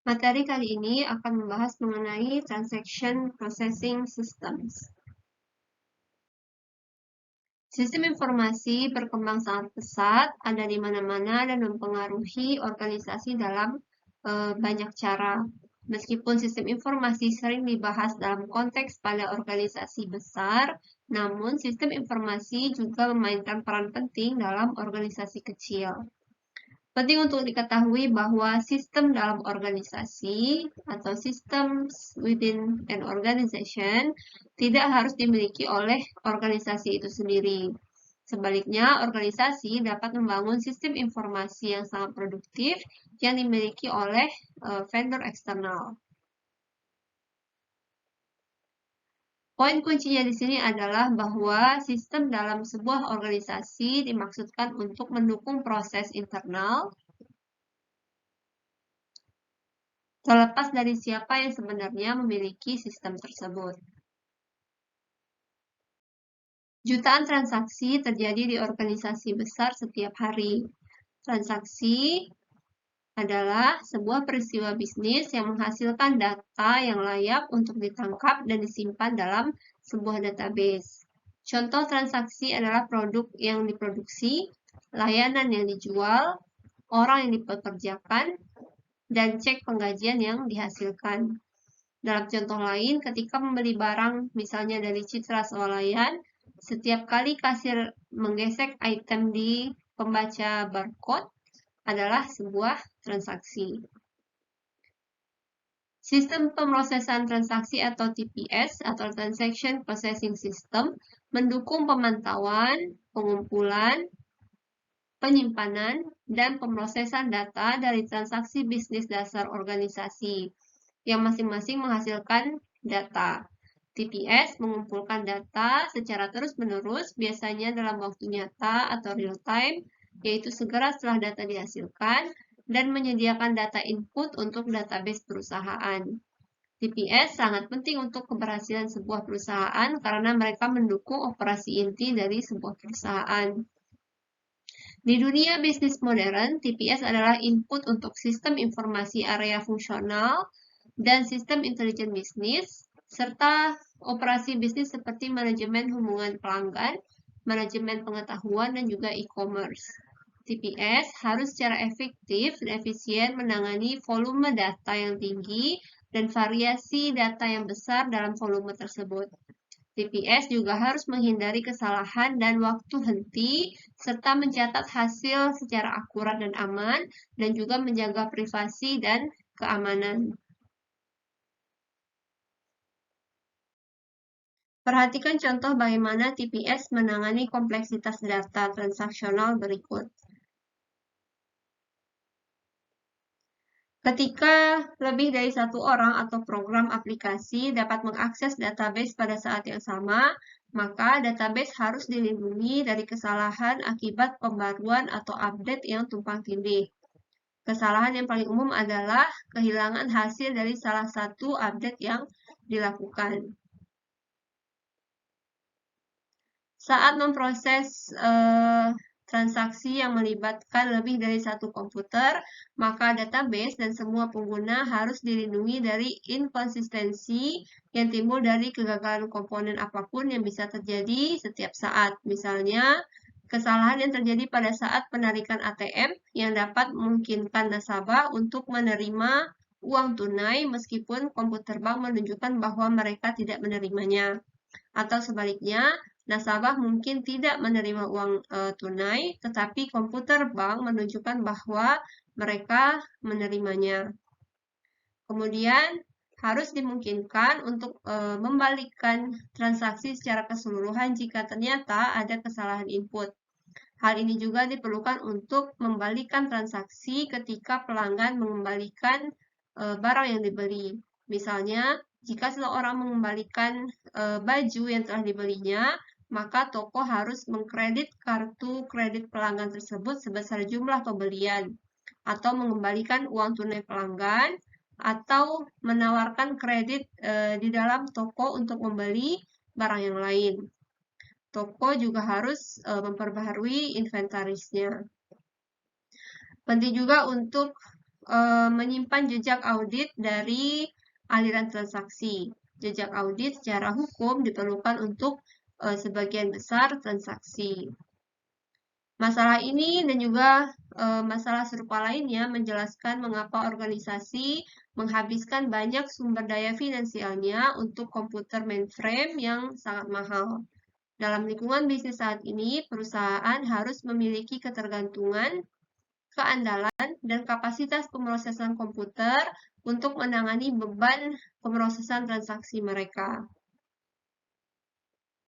Materi kali ini akan membahas mengenai Transaction Processing Systems. Sistem informasi berkembang sangat pesat, ada di mana-mana dan mempengaruhi organisasi dalam banyak cara. Meskipun sistem informasi sering dibahas dalam konteks pada organisasi besar, namun sistem informasi juga memainkan peran penting dalam organisasi kecil. Penting untuk diketahui bahwa sistem dalam organisasi atau systems within an organization tidak harus dimiliki oleh organisasi itu sendiri. Sebaliknya, organisasi dapat membangun sistem informasi yang sangat produktif yang dimiliki oleh vendor eksternal. Poin kuncinya di sini adalah bahwa sistem dalam sebuah organisasi dimaksudkan untuk mendukung proses internal terlepas dari siapa yang sebenarnya memiliki sistem tersebut. Jutaan transaksi terjadi di organisasi besar setiap hari. Transaksi adalah sebuah peristiwa bisnis yang menghasilkan data yang layak untuk ditangkap dan disimpan dalam sebuah database. Contoh transaksi adalah produk yang diproduksi, layanan yang dijual, orang yang dipekerjakan, dan cek penggajian yang dihasilkan. Dalam contoh lain, ketika membeli barang, misalnya dari Citra Swalayan, setiap kali kasir menggesek item di pembaca barcode adalah sebuah transaksi. Sistem pemrosesan transaksi atau TPS atau Transaction Processing System mendukung pemantauan, pengumpulan, penyimpanan, dan pemrosesan data dari transaksi bisnis dasar organisasi yang masing-masing menghasilkan data. TPS mengumpulkan data secara terus-menerus, biasanya dalam waktu nyata atau real time, yaitu segera setelah data dihasilkan, dan menyediakan data input untuk database perusahaan. TPS sangat penting untuk keberhasilan sebuah perusahaan karena mereka mendukung operasi inti dari sebuah perusahaan. Di dunia bisnis modern, TPS adalah input untuk sistem informasi area fungsional dan sistem intelijen bisnis, serta operasi bisnis seperti manajemen hubungan pelanggan, manajemen pengetahuan, dan juga e-commerce. TPS harus secara efektif dan efisien menangani volume data yang tinggi dan variasi data yang besar dalam volume tersebut. TPS juga harus menghindari kesalahan dan waktu henti, serta mencatat hasil secara akurat dan aman, dan juga menjaga privasi dan keamanan. Perhatikan contoh bagaimana TPS menangani kompleksitas data transaksional berikut. Ketika lebih dari satu orang atau program aplikasi dapat mengakses database pada saat yang sama, maka database harus dilindungi dari kesalahan akibat pembaruan atau update yang tumpang tindih. Kesalahan yang paling umum adalah kehilangan hasil dari salah satu update yang dilakukan. Saat memproses transaksi yang melibatkan lebih dari satu komputer, maka database dan semua pengguna harus dilindungi dari inkonsistensi yang timbul dari kegagalan komponen apapun yang bisa terjadi setiap saat. Misalnya, kesalahan yang terjadi pada saat penarikan ATM yang dapat memungkinkan nasabah untuk menerima uang tunai meskipun komputer bank menunjukkan bahwa mereka tidak menerimanya. Atau sebaliknya, nasabah mungkin tidak menerima uang tunai, tetapi komputer bank menunjukkan bahwa mereka menerimanya. Kemudian, harus dimungkinkan untuk membalikkan transaksi secara keseluruhan jika ternyata ada kesalahan input. Hal ini juga diperlukan untuk membalikkan transaksi ketika pelanggan mengembalikan barang yang dibeli. Misalnya, jika seseorang mengembalikan baju yang telah dibelinya, maka toko harus mengkredit kartu kredit pelanggan tersebut sebesar jumlah pembelian, atau mengembalikan uang tunai pelanggan, atau menawarkan kredit di dalam toko untuk membeli barang yang lain. Toko juga harus memperbaharui inventarisnya. Penting juga untuk menyimpan jejak audit dari aliran transaksi. Jejak audit secara hukum diperlukan untuk sebagian besar transaksi. Masalah ini dan juga masalah serupa lainnya menjelaskan mengapa organisasi menghabiskan banyak sumber daya finansialnya untuk komputer mainframe yang sangat mahal. Dalam lingkungan bisnis saat ini, perusahaan harus memiliki ketergantungan, keandalan, dan kapasitas pemrosesan komputer untuk menangani beban pemrosesan transaksi mereka.